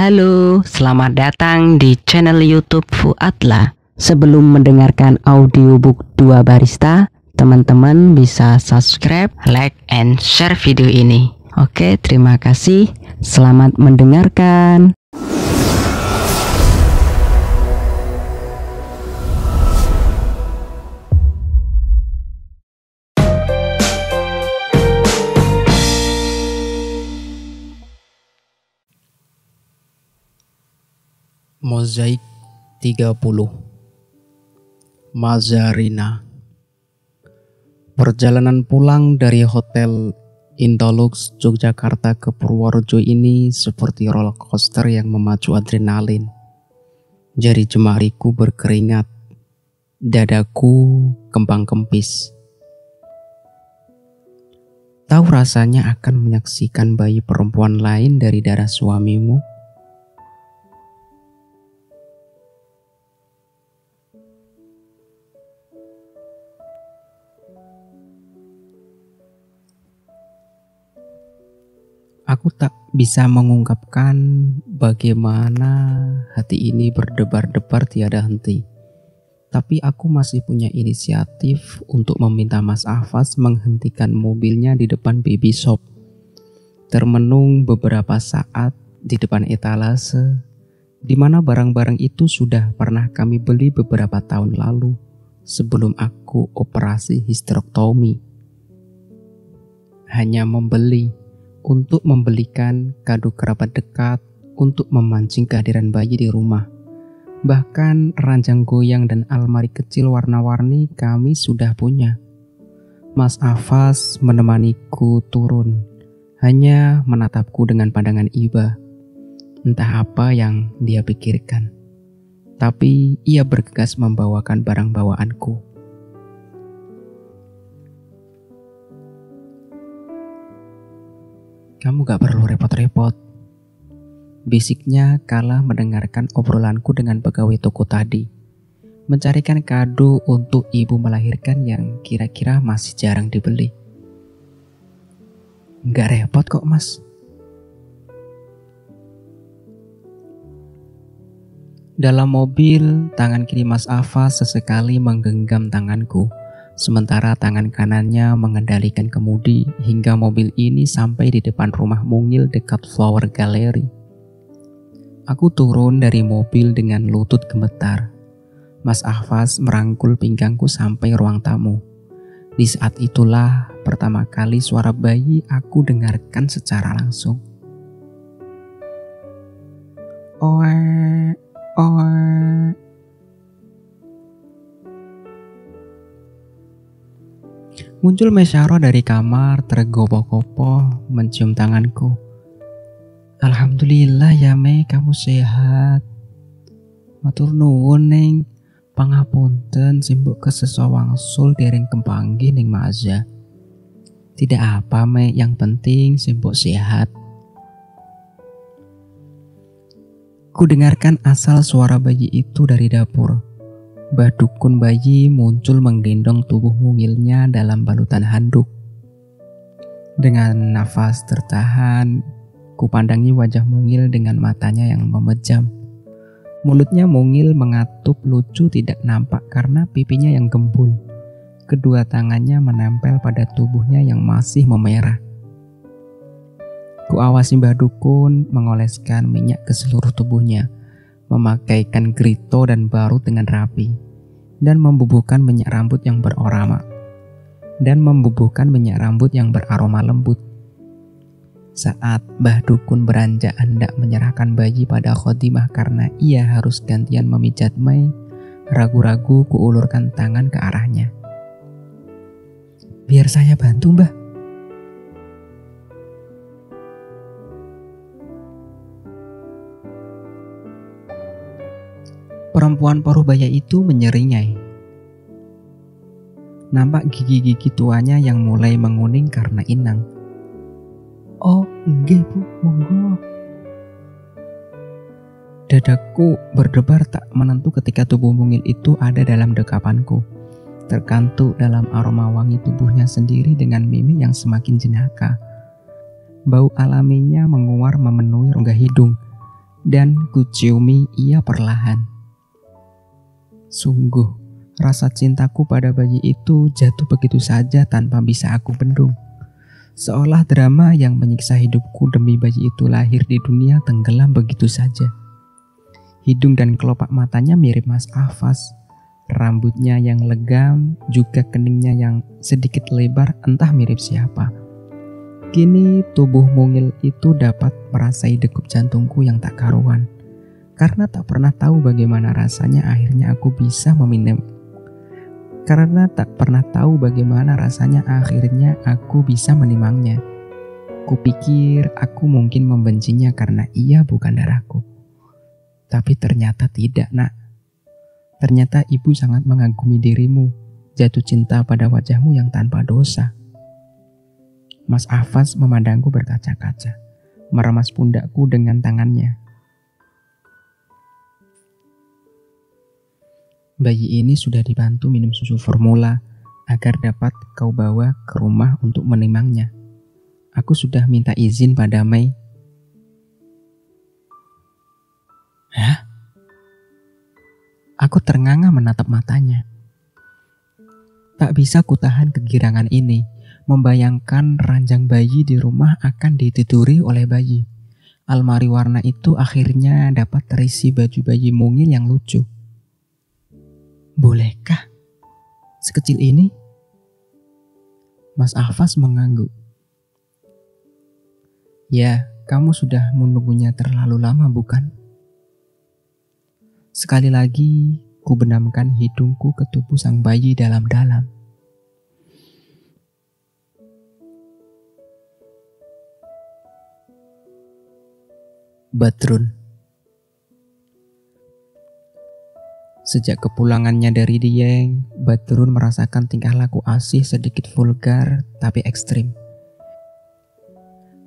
Halo, selamat datang di channel YouTube Fuadla. Sebelum mendengarkan audiobook 2 Barista, teman-teman bisa subscribe, like, and share video ini. Oke, terima kasih. Selamat mendengarkan. Mozaik 30 Mazarina. Perjalanan pulang dari Hotel Indolux Yogyakarta ke Purworejo ini seperti roller coaster yang memacu adrenalin. Jari jemariku berkeringat, dadaku kembang kempis. Tahu rasanya akan menyaksikan bayi perempuan lain dari darah suamimu? Aku tak bisa mengungkapkan bagaimana hati ini berdebar-debar tiada henti. Tapi aku masih punya inisiatif untuk meminta Mas Afas menghentikan mobilnya di depan baby shop. Termenung beberapa saat di depan etalase, di mana barang-barang itu sudah pernah kami beli beberapa tahun lalu sebelum aku operasi histerektomi. Hanya membeli untuk membelikan kado kerabat dekat, untuk memancing kehadiran bayi di rumah. Bahkan ranjang goyang dan almari kecil warna-warni kami sudah punya. Mas Afas menemaniku turun, hanya menatapku dengan pandangan iba. Entah apa yang dia pikirkan, tapi ia bergegas membawakan barang bawaanku. Kamu gak perlu repot-repot, bisiknya kala mendengarkan obrolanku dengan pegawai toko tadi. Mencarikan kado untuk ibu melahirkan yang kira-kira masih jarang dibeli. Gak repot kok, Mas. Dalam mobil, tangan kiri Mas Afas sesekali menggenggam tanganku, sementara tangan kanannya mengendalikan kemudi hingga mobil ini sampai di depan rumah mungil dekat Flower Gallery. Aku turun dari mobil dengan lutut gemetar. Mas Afas merangkul pinggangku sampai ruang tamu. Di saat itulah pertama kali suara bayi aku dengarkan secara langsung. Oe, oe. Muncul Mesyaro dari kamar tergopoh-gopoh mencium tanganku. Alhamdulillah ya Me, kamu sehat. Matur nuwun Neng, pangapunten simbok keseso wangsul dereng kempanggih Neng Maza. Tidak apa Me, yang penting simbok sehat. Ku dengarkan asal suara bayi itu dari dapur. Mbah Dukun bayi muncul menggendong tubuh mungilnya dalam balutan handuk. Dengan nafas tertahan, kupandangi wajah mungil dengan matanya yang memejam. Mulutnya mungil mengatup lucu tidak nampak karena pipinya yang gembul. Kedua tangannya menempel pada tubuhnya yang masih memerah. Kuawasi Mbah Dukun mengoleskan minyak ke seluruh tubuhnya, memakaikan grito dan barut dengan rapi, dan membubuhkan minyak rambut yang beraroma lembut. Saat Mbah Dukun beranjak hendak menyerahkan bayi pada Khotimah karena ia harus gantian memijat Mei, ragu-ragu kuulurkan tangan ke arahnya. Biar saya bantu, Mbah. Perempuan paruh baya itu menyeringai. Nampak gigi-gigi tuanya yang mulai menguning karena inang. Oh, nggih Bu, monggo. Dadaku berdebar tak menentu ketika tubuh mungil itu ada dalam dekapanku. Terkantuk dalam aroma wangi tubuhnya sendiri dengan mimik yang semakin jenaka. Bau alaminya menguar memenuhi rongga hidung. dan kuciumi ia perlahan. Sungguh, rasa cintaku pada bayi itu jatuh begitu saja tanpa bisa aku bendung. Seolah drama yang menyiksa hidupku demi bayi itu lahir di dunia tenggelam begitu saja. Hidung dan kelopak matanya mirip Mas Afas. Rambutnya yang legam, juga keningnya yang sedikit lebar, entah mirip siapa. Kini tubuh mungil itu dapat merasai degup jantungku yang tak karuan. Karena tak pernah tahu bagaimana rasanya akhirnya aku bisa meminum. Menimangnya. Kupikir aku mungkin membencinya karena ia bukan darahku. Tapi ternyata tidak, Nak. Ternyata ibu sangat mengagumi dirimu, jatuh cinta pada wajahmu yang tanpa dosa. Mas Afas memandangku berkaca-kaca, meremas pundakku dengan tangannya. Bayi ini sudah dibantu minum susu formula agar dapat kau bawa ke rumah untuk menimangnya. Aku sudah minta izin pada Mei. Hah? Aku ternganga menatap matanya. Tak bisa kutahan kegirangan ini, membayangkan ranjang bayi di rumah akan ditiduri oleh bayi. Almari warna itu akhirnya dapat terisi baju bayi mungil yang lucu. Bolehkah? Sekecil ini? Mas Afas mengangguk. Ya, kamu sudah menunggunya terlalu lama, bukan? Sekali lagi, ku benamkan hidungku ke tubuh sang bayi dalam-dalam. Badrun. Sejak kepulangannya dari Dieng, Badrun merasakan tingkah laku Asih sedikit vulgar tapi ekstrim.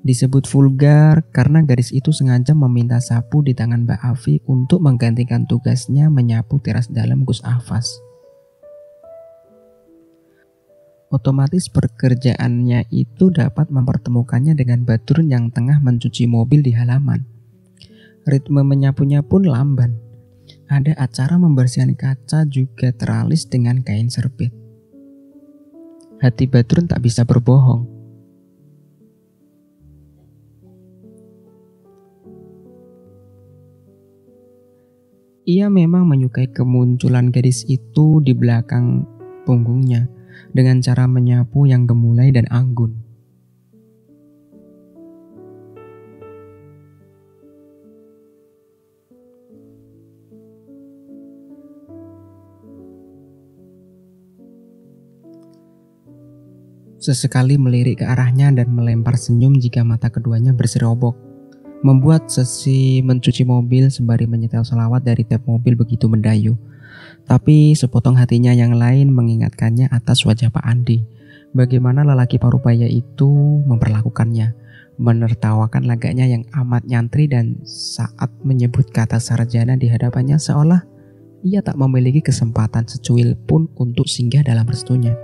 Disebut vulgar karena gadis itu sengaja meminta sapu di tangan Mbak Afi untuk menggantikan tugasnya menyapu teras dalam Gus Afas. Otomatis pekerjaannya itu dapat mempertemukannya dengan Badrun yang tengah mencuci mobil di halaman. Ritme menyapunya pun lamban. Ada acara membersihkan kaca juga teralis dengan kain serbet. Hati Badrun tak bisa berbohong. Ia memang menyukai kemunculan gadis itu di belakang punggungnya dengan cara menyapu yang gemulai dan anggun. Sesekali melirik ke arahnya dan melempar senyum jika mata keduanya berserobok, membuat sesi mencuci mobil sembari menyetel selawat dari tap mobil begitu mendayu. Tapi sepotong hatinya yang lain mengingatkannya atas wajah Pak Andi, bagaimana lelaki parubaya itu memperlakukannya, menertawakan lagaknya yang amat nyantri dan saat menyebut kata sarjana di hadapannya seolah ia tak memiliki kesempatan secuil pun untuk singgah dalam restunya.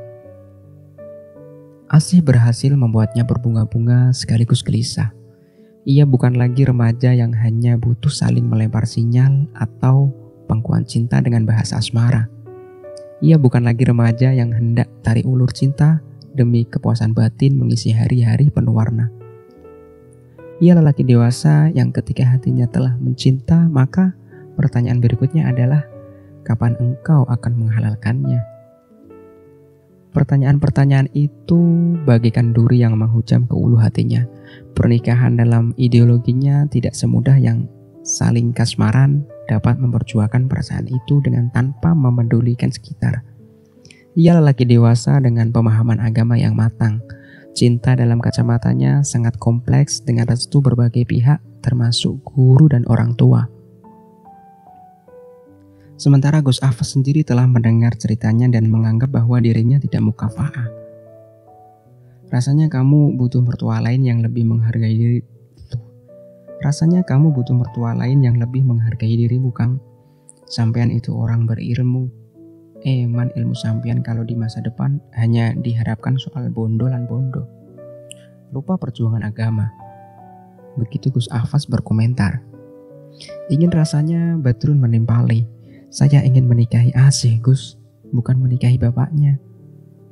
Asih berhasil membuatnya berbunga-bunga sekaligus gelisah. Ia bukan lagi remaja yang hanya butuh saling melempar sinyal atau pangkuan cinta dengan bahasa asmara. Ia bukan lagi remaja yang hendak tarik ulur cinta demi kepuasan batin mengisi hari-hari penuh warna. Ia lelaki dewasa yang ketika hatinya telah mencinta, maka pertanyaan berikutnya adalah, kapan engkau akan menghalalkannya? Pertanyaan-pertanyaan itu bagaikan duri yang menghujam ke ulu hatinya. Pernikahan dalam ideologinya tidak semudah yang saling kasmaran dapat memperjuangkan perasaan itu dengan tanpa memedulikan sekitar. Ia lelaki dewasa dengan pemahaman agama yang matang. Cinta dalam kacamatanya sangat kompleks dengan restu berbagai pihak termasuk guru dan orang tua. Sementara Gus Afas sendiri telah mendengar ceritanya dan menganggap bahwa dirinya tidak mukafa'ah. Rasanya kamu butuh mertua lain yang lebih menghargai diri. Rasanya kamu butuh mertua lain yang lebih menghargai dirimu, Kang. Sampean itu orang berilmu. Man ilmu sampean kalau di masa depan hanya diharapkan soal bondolan bondo. Lupa perjuangan agama. Begitu Gus Afas berkomentar. Ingin rasanya Badrun menimpali. Saya ingin menikahi Asih, Gus, bukan menikahi bapaknya.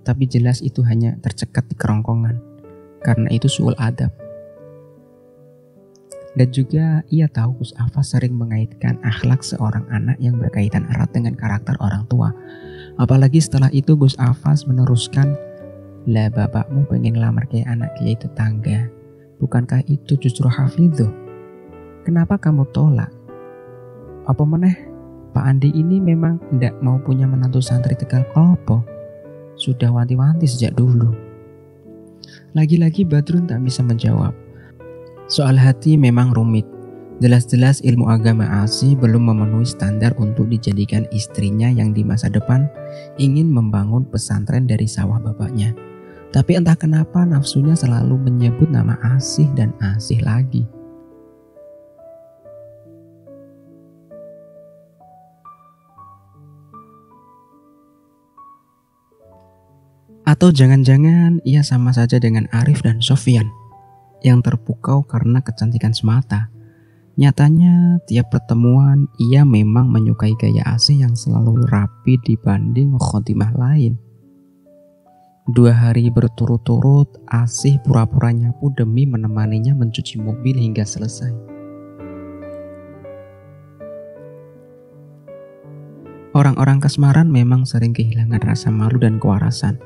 Tapi jelas itu hanya tercekat di kerongkongan, karena itu suul adab. Dan juga ia tahu Gus Afas sering mengaitkan akhlak seorang anak yang berkaitan erat dengan karakter orang tua. Apalagi setelah itu Gus Afas meneruskan, lah bapakmu pengen lamar kayak anak kiai tetangga. Bukankah itu justru hafidhuh? Kenapa kamu tolak? Apa meneh, Pak Andi ini memang tidak mau punya menantu santri Tegal Klopo. Sudah wanti-wanti sejak dulu. Lagi-lagi Badrun tak bisa menjawab. Soal hati memang rumit. Jelas-jelas ilmu agama Asih belum memenuhi standar untuk dijadikan istrinya yang di masa depan ingin membangun pesantren dari sawah bapaknya. Tapi entah kenapa nafsunya selalu menyebut nama Asih dan Asih lagi. Atau jangan-jangan ia sama saja dengan Arif dan Sofyan yang terpukau karena kecantikan semata. Nyatanya tiap pertemuan ia memang menyukai gaya Asih yang selalu rapi dibanding khotimah lain. 2 hari berturut-turut Asih pura-pura nyapu demi menemaninya mencuci mobil hingga selesai. Orang-orang kasmaran memang sering kehilangan rasa malu dan kewarasan.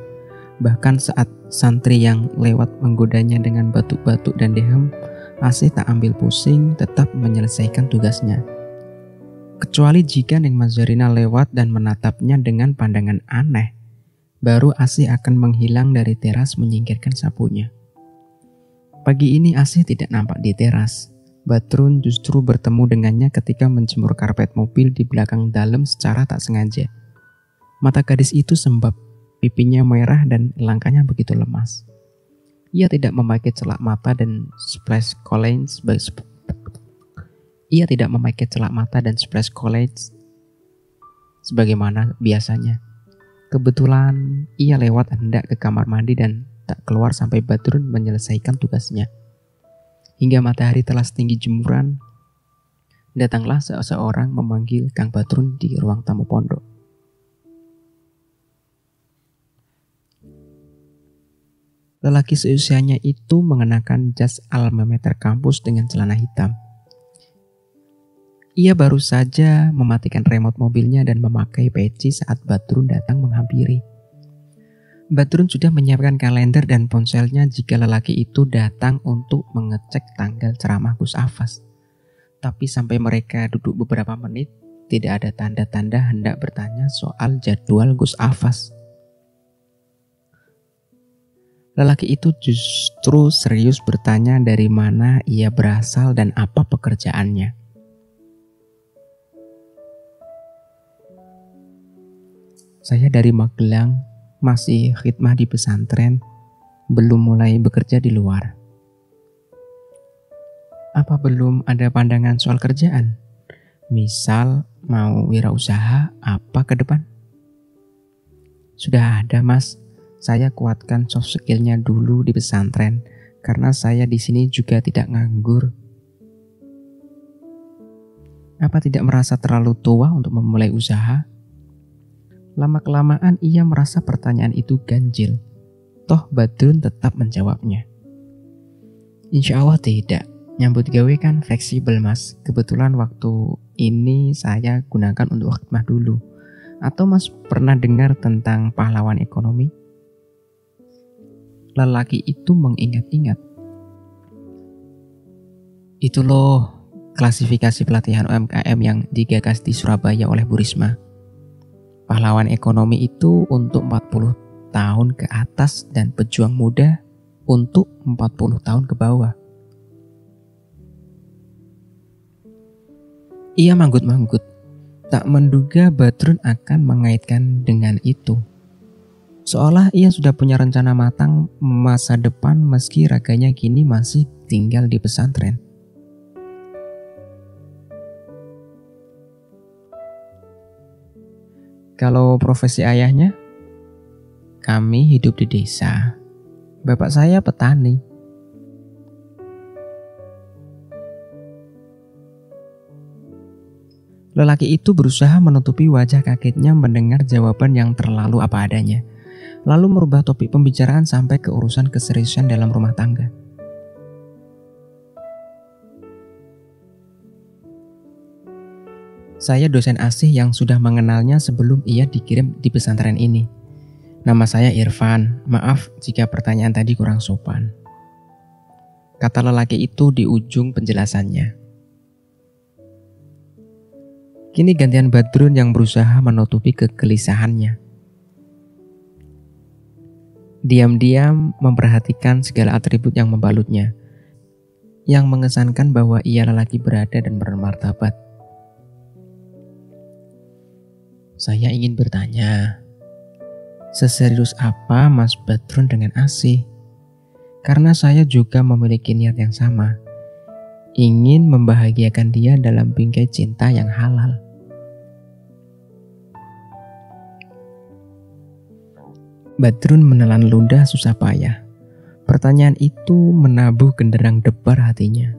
Bahkan saat santri yang lewat menggodanya dengan batuk-batuk dan dehem, Asih tak ambil pusing, tetap menyelesaikan tugasnya. Kecuali jika Neng Mazarina lewat dan menatapnya dengan pandangan aneh, baru Asih akan menghilang dari teras menyingkirkan sapunya. Pagi ini Asih tidak nampak di teras. Badrun justru bertemu dengannya ketika menjemur karpet mobil di belakang dalam secara tak sengaja. Mata gadis itu sembab, pipinya merah dan langkahnya begitu lemas. Ia tidak memakai celak mata dan splash college sebagaimana biasanya. Kebetulan ia lewat hendak ke kamar mandi dan tak keluar sampai Badrun menyelesaikan tugasnya. Hingga matahari telah setinggi jemuran, datanglah seseorang memanggil Kang Badrun di ruang tamu pondok. Lelaki seusianya itu mengenakan jas alma mater kampus dengan celana hitam. Ia baru saja mematikan remote mobilnya dan memakai peci saat Badrun datang menghampiri. Badrun sudah menyiapkan kalender dan ponselnya jika lelaki itu datang untuk mengecek tanggal ceramah Gus Afas. Tapi sampai mereka duduk beberapa menit, tidak ada tanda-tanda hendak bertanya soal jadwal Gus Afas. Lelaki itu justru serius bertanya dari mana ia berasal dan apa pekerjaannya. Saya dari Magelang, masih khidmah di pesantren, belum mulai bekerja di luar. Apa belum ada pandangan soal kerjaan? Misal mau wirausaha apa ke depan? Sudah ada, Mas. Saya kuatkan soft skill-nya dulu di pesantren karena saya di sini juga tidak nganggur. Apa tidak merasa terlalu tua untuk memulai usaha? Lama-kelamaan ia merasa pertanyaan itu ganjil. Toh Badrun tetap menjawabnya. Insya Allah tidak. Nyambut gawe kan fleksibel, Mas. Kebetulan waktu ini saya gunakan untuk khidmah dulu. Atau Mas pernah dengar tentang pahlawan ekonomi? Lelaki itu mengingat-ingat. Itu loh, klasifikasi pelatihan UMKM yang digagas di Surabaya oleh Bu Risma. Pahlawan ekonomi itu untuk 40 tahun ke atas dan pejuang muda untuk 40 tahun ke bawah. Ia manggut-manggut, tak menduga Badrun akan mengaitkan dengan itu. Seolah ia sudah punya rencana matang masa depan meski raganya kini masih tinggal di pesantren. Kalau profesi ayahnya, kami hidup di desa. Bapak saya petani. Lelaki itu berusaha menutupi wajah kagetnya mendengar jawaban yang terlalu apa adanya, lalu merubah topik pembicaraan sampai ke urusan keseriusan dalam rumah tangga. Saya dosen asih yang sudah mengenalnya sebelum ia dikirim di pesantren ini. Nama saya Irfan, maaf jika pertanyaan tadi kurang sopan, kata lelaki itu di ujung penjelasannya. Kini gantian Badrun yang berusaha menutupi kegelisahannya. Diam-diam memperhatikan segala atribut yang membalutnya, yang mengesankan bahwa ia lelaki berada dan bermartabat. Saya ingin bertanya, seserius apa Mas Badrun dengan Asih? Karena saya juga memiliki niat yang sama, ingin membahagiakan dia dalam bingkai cinta yang halal. Badrun menelan ludah susah payah. Pertanyaan itu menabuh genderang debar hatinya.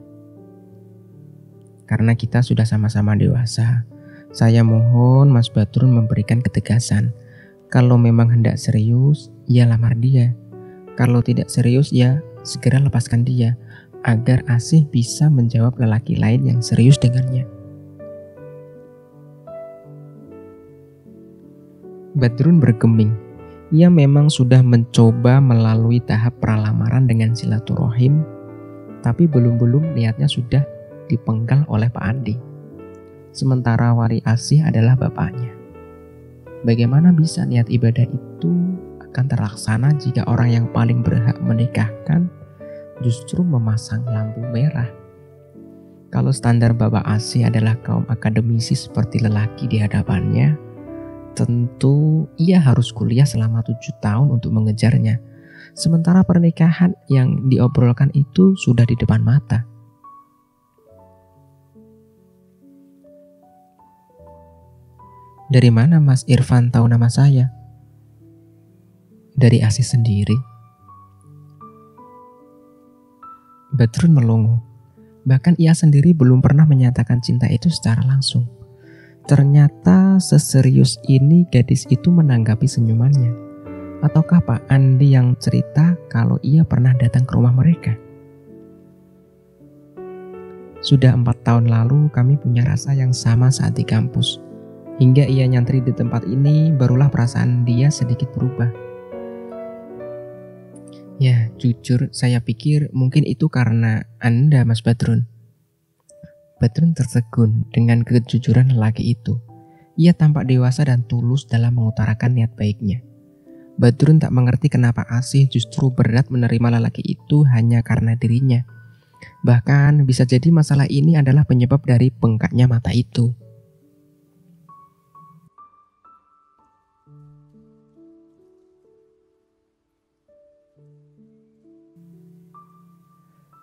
Karena kita sudah sama-sama dewasa, saya mohon Mas Badrun memberikan ketegasan. Kalau memang hendak serius, ya lamar dia. Kalau tidak serius, ya segera lepaskan dia, agar Asih bisa menjawab lelaki lain yang serius dengannya. Badrun bergeming. Ia memang sudah mencoba melalui tahap pralamaran dengan silaturahim, tapi belum niatnya sudah dipenggal oleh Pak Andi. Sementara wali Asih adalah bapaknya. Bagaimana bisa niat ibadah itu akan terlaksana jika orang yang paling berhak menikahkan justru memasang lampu merah? Kalau standar Bapak Asih adalah kaum akademisi seperti lelaki di hadapannya, tentu ia harus kuliah selama 7 tahun untuk mengejarnya. Sementara pernikahan yang diobrolkan itu sudah di depan mata. Dari mana Mas Irfan tahu nama saya? Dari Asih sendiri. Badrun melongo. Bahkan ia sendiri belum pernah menyatakan cinta itu secara langsung. Ternyata seserius ini gadis itu menanggapi senyumannya. Ataukah Pak Andi yang cerita kalau ia pernah datang ke rumah mereka? Sudah 4 tahun lalu kami punya rasa yang sama saat di kampus. Hingga ia nyantri di tempat ini, barulah perasaan dia sedikit berubah. Ya, jujur saya pikir mungkin itu karena Anda, Mas Badrun. Badrun tertegun dengan kejujuran lelaki itu. Ia tampak dewasa dan tulus dalam mengutarakan niat baiknya. Badrun tak mengerti kenapa Asih justru berat menerima lelaki itu hanya karena dirinya. Bahkan bisa jadi masalah ini adalah penyebab dari bengkaknya mata itu.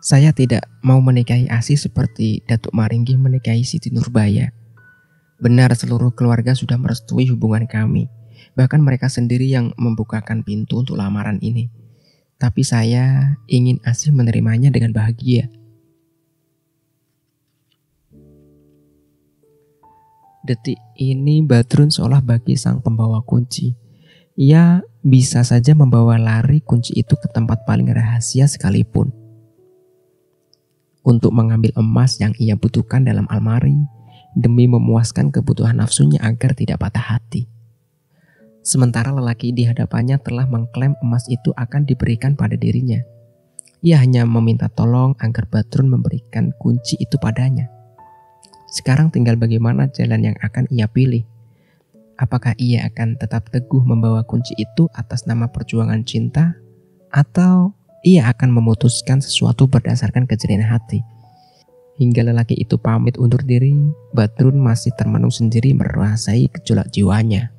Saya tidak mau menikahi Asih seperti Datuk Maringgi menikahi Siti Nurbaya. Benar, seluruh keluarga sudah merestui hubungan kami. Bahkan mereka sendiri yang membukakan pintu untuk lamaran ini. Tapi saya ingin Asih menerimanya dengan bahagia. Detik ini Badrun seolah bagi sang pembawa kunci. Ia bisa saja membawa lari kunci itu ke tempat paling rahasia sekalipun. Untuk mengambil emas yang ia butuhkan dalam almari demi memuaskan kebutuhan nafsunya agar tidak patah hati. Sementara lelaki di hadapannya telah mengklaim emas itu akan diberikan pada dirinya. Ia hanya meminta tolong agar Badrun memberikan kunci itu padanya. Sekarang tinggal bagaimana jalan yang akan ia pilih. Apakah ia akan tetap teguh membawa kunci itu atas nama perjuangan cinta, atau ia akan memutuskan sesuatu berdasarkan kejerian hati. Hingga lelaki itu pamit undur diri, Badrun masih termenung sendiri merasai gejolak jiwanya.